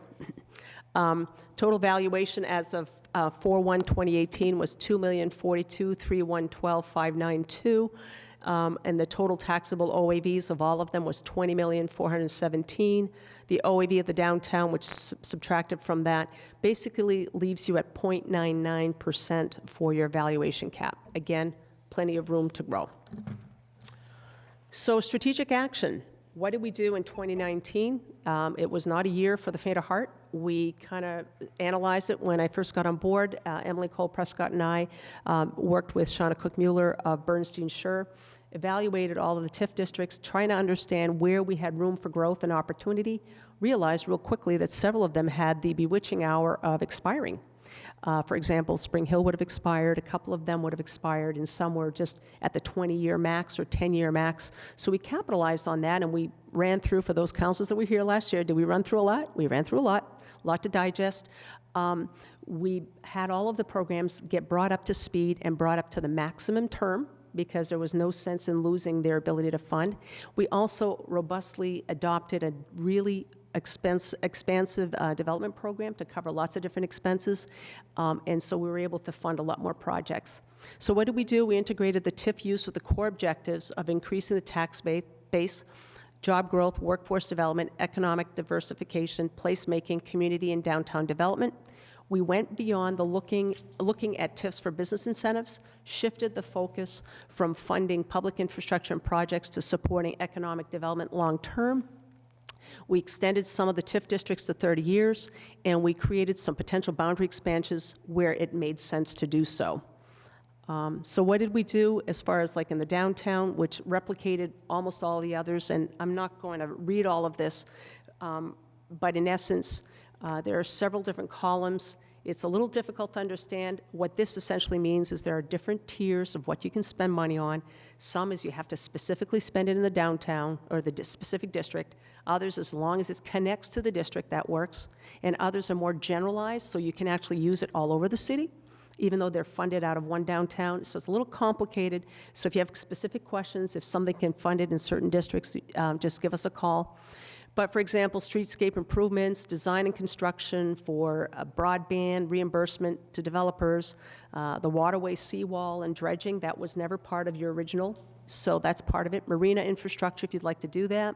Total valuation as of 4/1/2018 was $2,042,311,592, and the total taxable OAVs of all of them was $20,417,000. The OAV of the downtown, which is subtracted from that, basically leaves you at 0.99% for your valuation cap. Again, plenty of room to grow. So strategic action. What did we do in 2019? It was not a year for the faint of heart. We kind of analyzed it when I first got on board. Emily Cole Prescott and I worked with Shauna Cook-Mueller of Bernstein Schur, evaluated all of the TIF districts, trying to understand where we had room for growth and opportunity, realized real quickly that several of them had the bewitching hour of expiring. For example, Spring Hill would have expired, a couple of them would have expired, and some were just at the 20-year max or 10-year max. So we capitalized on that, and we ran through, for those councils that were here last year, did we run through a lot? We ran through a lot to digest. We had all of the programs get brought up to speed and brought up to the maximum term, because there was no sense in losing their ability to fund. We also robustly adopted a really expansive development program to cover lots of different expenses, and so we were able to fund a lot more projects. So what did we do? We integrated the TIF use with the core objectives of increasing the tax base, job growth, workforce development, economic diversification, placemaking, community and downtown development. We went beyond the looking at TIFs for business incentives, shifted the focus from funding public infrastructure and projects to supporting economic development long-term. We extended some of the TIF districts to 30 years, and we created some potential boundary expansions where it made sense to do so. So what did we do as far as like in the downtown, which replicated almost all the others, and I'm not going to read all of this, but in essence, there are several different columns. It's a little difficult to understand. What this essentially means is there are different tiers of what you can spend money on. Some is you have to specifically spend it in the downtown or the specific district. Others, as long as it connects to the district, that works. And others are more generalized, so you can actually use it all over the city, even though they're funded out of one downtown. So it's a little complicated. So if you have specific questions, if something can fund it in certain districts, just give us a call. But for example, streetscape improvements, design and construction for broadband reimbursement to developers, the waterway seawall and dredging, that was never part of your original, so that's part of it. Marina infrastructure, if you'd like to do that.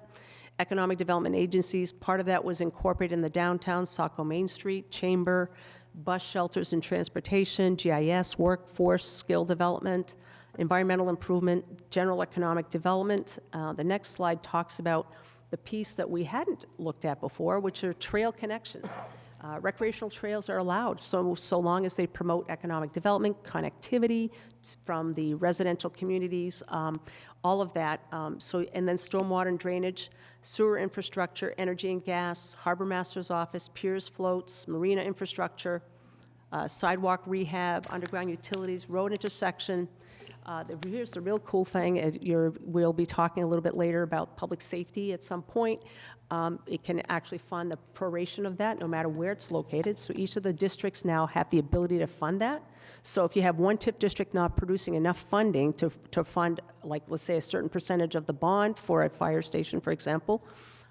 Economic development agencies, part of that was incorporated in the downtown, Saco Main Street, Chamber, bus shelters and transportation, GIS, workforce, skill development, environmental improvement, general economic development. The next slide talks about the piece that we hadn't looked at before, which are trail connections. Recreational trails are allowed, so long as they promote economic development, connectivity from the residential communities, all of that. And then stormwater and drainage, sewer infrastructure, energy and gas, harbor master's office, piers, floats, marina infrastructure, sidewalk rehab, underground utilities, road intersection. Here's the real cool thing. We'll be talking a little bit later about public safety at some point. It can actually fund the proration of that no matter where it's located. So each of the districts now have the ability to fund that. So if you have one TIF district not producing enough funding to fund, like, let's say, a certain percentage of the bond for a fire station, for example,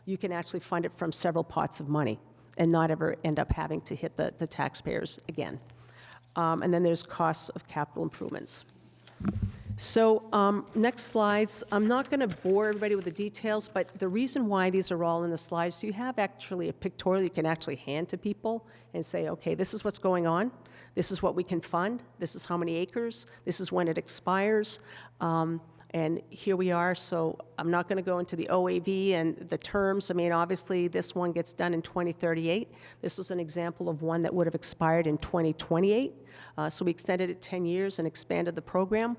you can actually fund it from several pots of money and not ever end up having to hit the taxpayers again. And then there's costs of capital improvements. So next slides. I'm not going to bore everybody with the details, but the reason why these are all in the slides, you have actually a pictorial you can actually hand to people and say, okay, this is what's going on. This is what we can fund. This is how many acres. This is when it expires. And here we are. So I'm not going to go into the OAV and the terms. I mean, obviously, this one gets done in 2038. This was an example of one that would have expired in 2028. So we extended it 10 years and expanded the program.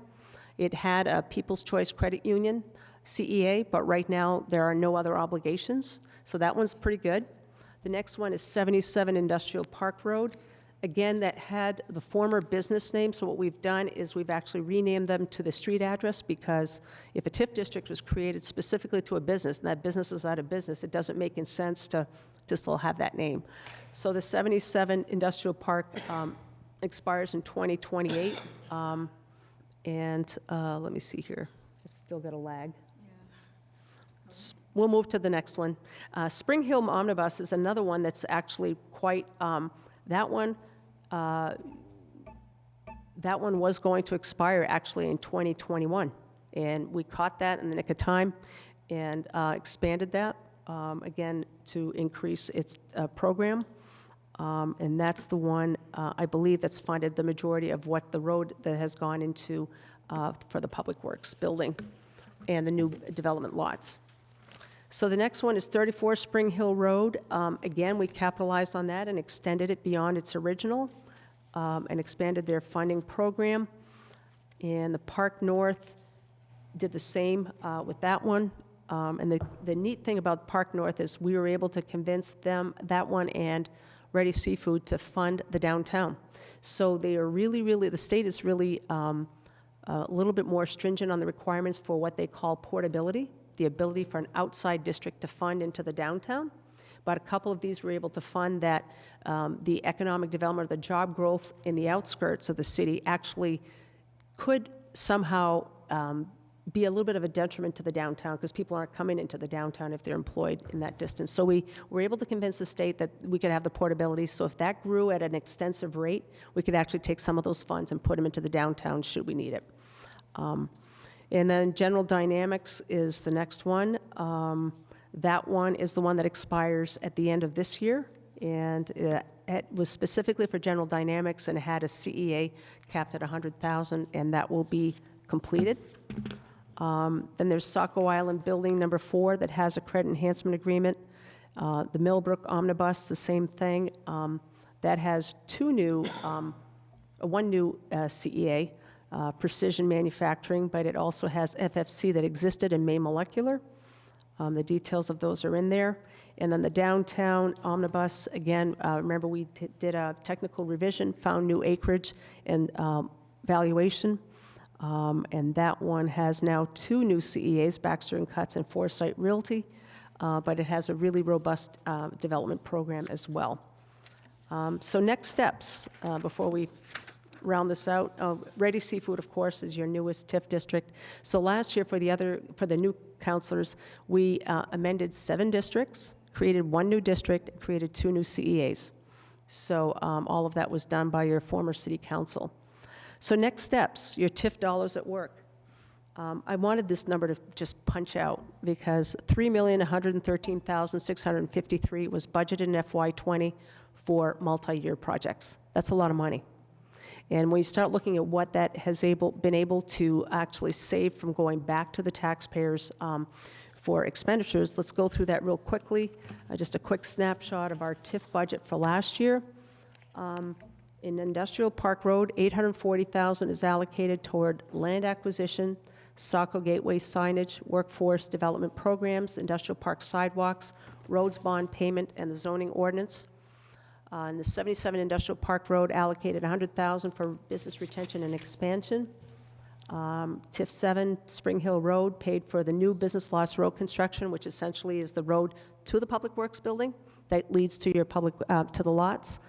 It had a People's Choice Credit Union, CEA, but right now there are no other obligations. So that one's pretty good. The next one is 77 Industrial Park Road. again, that had the former business name. So what we've done is we've actually renamed them to the street address, because if a TIF district was created specifically to a business and that business is out of business, it doesn't make any sense to still have that name. So the 77 Industrial Park expires in 2028. And let me see here. It's still got a lag. We'll move to the next one. Spring Hill Omnibus is another one that's actually quite, that one was going to expire actually in 2021. And we caught that in the nick of time and expanded that, again, to increase its program. And that's the one, I believe, that's funded the majority of what the road that has gone into for the Public Works building and the new development lots. So the next one is 34 Spring Hill Road. Again, we capitalized on that and extended it beyond its original and expanded their funding program. And the Park North did the same with that one. And the neat thing about Park North is we were able to convince them, that one and Ready Seafood, to fund the downtown. So they are really, the state is really a little bit more stringent on the requirements for what they call portability, the ability for an outside district to fund into the downtown. But a couple of these were able to fund that the economic development, or the job growth in the outskirts of the city actually could somehow be a little bit of a detriment to the downtown, because people aren't coming into the downtown if they're employed in that distance. So we were able to convince the state that we could have the portability. So if that grew at an extensive rate, we could actually take some of those funds and put them into the downtown should we need it. And then General Dynamics is the next one. That one is the one that expires at the end of this year, and it was specifically for General Dynamics and had a CEA capped at $100,000, and that will be completed. Then there's Saco Island Building Number 4 that has a credit enhancement agreement. The Millbrook Omnibus, the same thing. That has one new CEA, Precision Manufacturing, but it also has FFC that existed in May Molecular. The details of those are in there. And then the Downtown Omnibus, again, remember we did a technical revision, found new acreage and valuation. And that one has now 2 new CEAs, Baxter & Cutts and Foresight Realty, but it has a really robust development program as well. So next steps, before we round this out, Ready Seafood, of course, is your newest TIF district. So last year for the new councilors, we amended 7 districts, created 1 new district, and created 2 new CEAs. So all of that was done by your former city council. So next steps, your TIF dollars at work. I wanted this number to just punch out, because $3,113,653 was budgeted in FY20 for multi-year projects. That's a lot of money. And when you start looking at what that has been able to actually save from going back to the taxpayers for expenditures, let's go through that real quickly. Just a quick snapshot of our TIF budget for last year. In Industrial Park Road, $840,000 is allocated toward land acquisition, Saco Gateway signage, workforce development programs, industrial park sidewalks, roads bond payment, and the zoning ordinance. In the 77 Industrial Park Road, allocated $100,000 for business retention and expansion. TIF 7 Spring Hill Road paid for the new business lots road construction, which essentially is the road to the Public Works building that leads to your to the lots.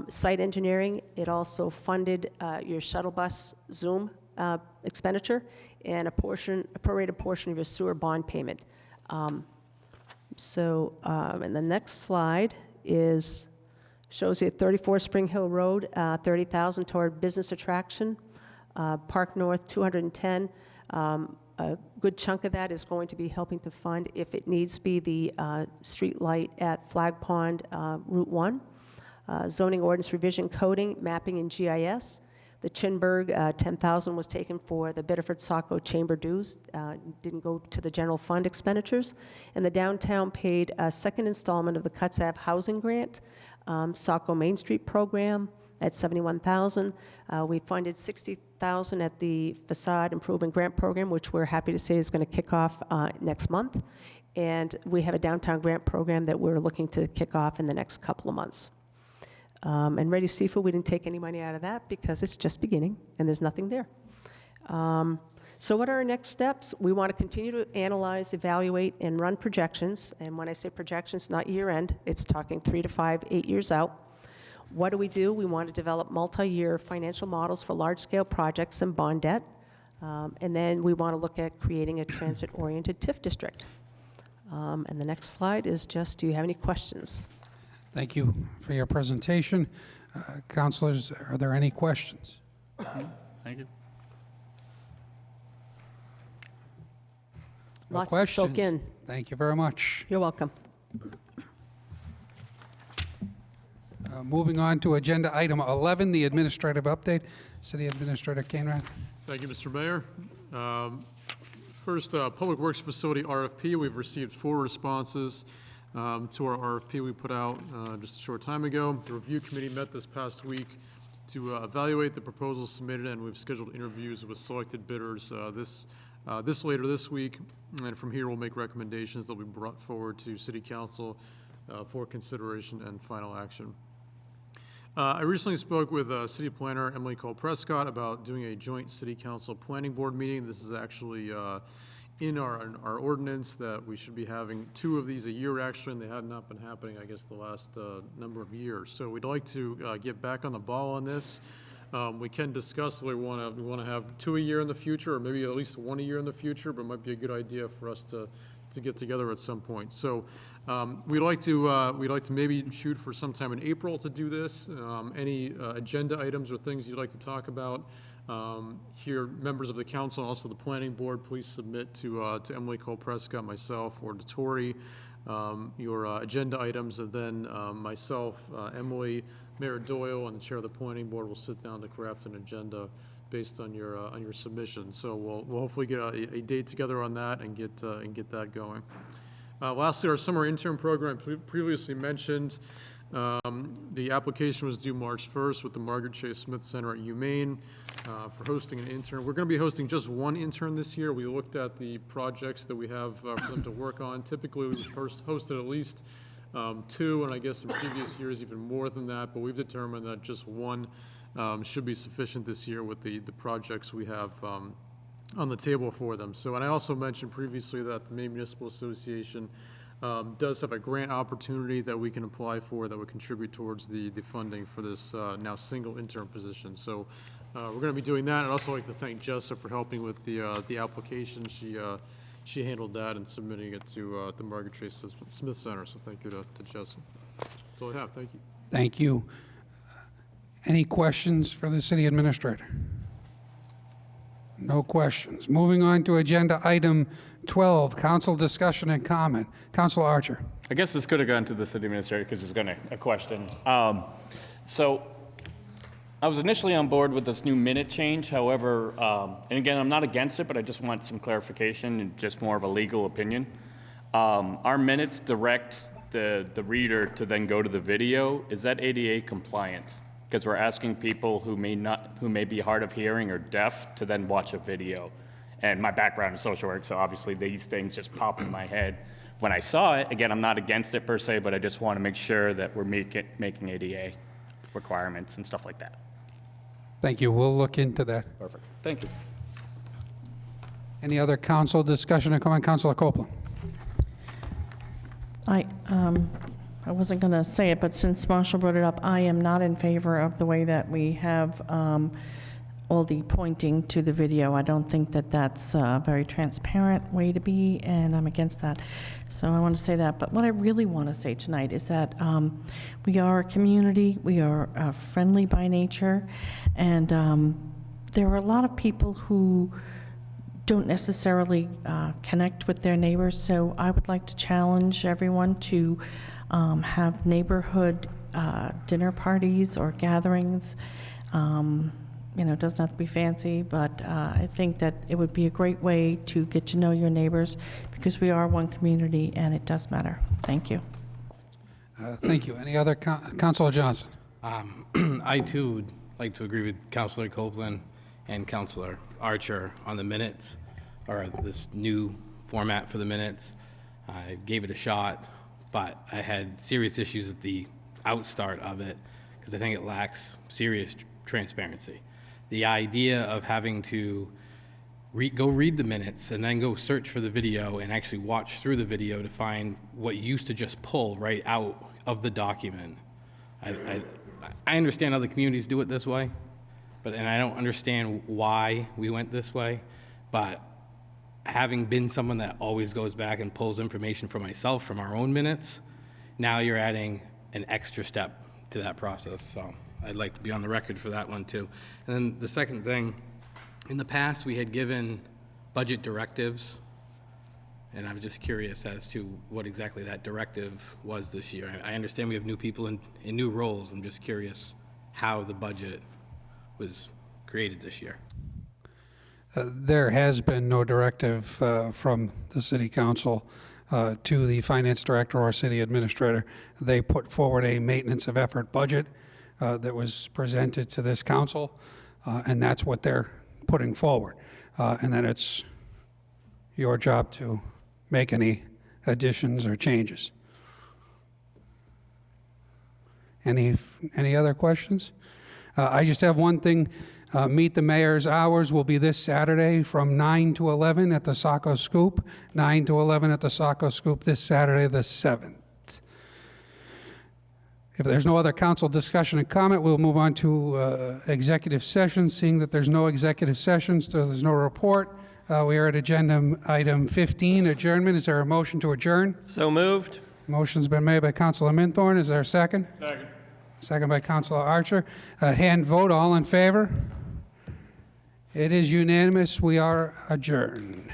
Site engineering, it also funded your shuttle bus Zoom expenditure and a prorated portion of your sewer bond payment. And the next slide shows you at 34 Spring Hill Road, $30,000 toward business attraction. Park North, $210,000. A good chunk of that is going to be helping to fund, if it needs be, the street light at Flag Pond Route 1. Zoning ordinance revision coding, mapping and GIS. The Chinburg, $10,000 was taken for the Biddeford Saco Chamber dues, didn't go to the general fund expenditures. And the downtown paid a second installment of the Cutts Ave housing grant, Saco Main Street program at $71,000. We funded $60,000 at the facade improvement grant program, which we're happy to say is going to kick off next month. And we have a downtown grant program that we're looking to kick off in the next couple of months. And Ready Seafood, we didn't take any money out of that because it's just beginning and there's nothing there. So what are our next steps? We want to continue to analyze, evaluate, and run projections. And when I say projections, not year end, it's talking 3 to 5, 8 years out. What do? We want to develop multi-year financial models for large-scale projects and bond debt. And then we want to look at creating a transit-oriented TIF district. And the next slide is just, do you have any questions? Thank you for your presentation. Councilors, are there any questions? Thank you. No Lots to soak questions. in. Thank you very much. You're welcome. Moving on to agenda item 11, the administrative update. City Administrator Kainrath. Thank you, Mr. Mayor. First, Public Works Facility RFP. We've received 4 responses to our RFP we put out just a short time ago. The review committee met this past week to evaluate the proposals submitted, and we've scheduled interviews with selected bidders later this week. And from here, we'll make recommendations that will be brought forward to City Council for consideration and final action. I recently spoke with City Planner Emily Cole Prescott about doing a joint City Council Planning Board meeting. This is actually in our ordinance that we should be having 2 of these a year, actually, and they have not been happening, I guess, the last number of years. So we'd like to get back on the ball on this. We can discuss whether we want to have 2 a year in the future, or maybe at least 1 a year in the future, but it might be a good idea for us to get together at some point. So we'd like to maybe shoot for sometime in April to do this. Any agenda items or things you'd like to talk about here, members of the council, and also the planning board, please submit to Emily Cole Prescott, myself, or to Tori, your agenda items, and then myself, Emily, Mayor Doyle, and the chair of the planning board will sit down to craft an agenda based on your submission. So we'll hopefully get a date together on that and get that going. Lastly, our summer intern program previously mentioned. The application was due March 1st with the Margaret Chase Smith Center at UMaine for hosting an intern. We're going to be hosting just 1 intern this year. We looked at the projects that we have for them to work on. Typically, we've hosted at least 2, and I guess in previous years even more than that, but we've determined that just 1 should be sufficient this year with the projects we have on the table for them. So, and I also mentioned previously that the Maine Municipal Association does have a grant opportunity that we can apply for that would contribute towards the funding for this now single intern position. So we're going to be doing that. I'd also like to thank Jessa for helping with the application. She handled that and submitting it to the Margaret Chase Smith Center. So thank you to Jessa. That's all I have. Thank you. Thank you. Any questions for the city administrator? No questions. Moving on to agenda item 12, council discussion and comment. Councilor Archer. I guess this could have gone to the city administrator because it's a question. So I was initially on board with this new minute change. However, and again, I'm not against it, but I just want some clarification and just more of a legal opinion. Our minutes direct the reader to then go to the video. Is that ADA compliant? Because we're asking people who may be hard of hearing or deaf to then watch a video. And my background is social work, so obviously these things just pop in my head. When I saw it, again, I'm not against it per se, but I just want to make sure that we're making ADA requirements and stuff like that. Thank you. We'll look into that. Perfect. Thank you. Any other council discussion or comment? Councilor Copeland. I wasn't going to say it, but since Marshall brought it up, I am not in favor of the way that we have all the pointing to the video. I don't think that that's a very transparent way to be, and I'm against that. So I want to say that. But what I really want to say tonight is that we are a community. We are friendly by nature, and there are a lot of people who don't necessarily connect with their neighbors. So I would like to challenge everyone to have neighborhood dinner parties or gatherings. It doesn't have to be fancy, but I think that it would be a great way to get to know your neighbors because we are one community and it does matter. Thank you. Thank you. Any other? Councilor Johnson. I too would like to agree with Councilor Copeland and Councilor Archer on the minutes, or this new format for the minutes. I gave it a shot, but I had serious issues at the outstart of it because I think it lacks serious transparency. The idea of having to go read the minutes and then go search for the video and actually watch through the video to find what you used to just pull right out of the document. I understand other communities do it this way, and I don't understand why we went this way, but having been someone that always goes back and pulls information for myself from our own minutes, now you're adding an extra step to that process, so I'd like to be on the record for that one too. And then the second thing, in the past, we had given budget directives, and I'm just curious as to what exactly that directive was this year. I understand we have new people in new roles. I'm just curious how the budget was created this year. There has been no directive from the city council to the finance director or city administrator. They put forward a maintenance of effort budget that was presented to this council, and that's what they're putting forward. And then it's your job to make any additions or changes. Any other questions? I just have one thing. Meet the Mayor's hours will be this Saturday from 9 to 11 at the Saco Scoop. 9 to 11 at the Saco Scoop this Saturday, the 7th. If there's no other council discussion and comment, we'll move on to executive session. Seeing that there's no executive sessions, so there's no report, we are at agenda item 15, adjournment. Is there a motion to adjourn? So moved. Motion's been made by Councilor Minthorn. Is there a second? Second. Second by Councilor Archer. Hand vote, all in favor? It is unanimous. We are adjourned.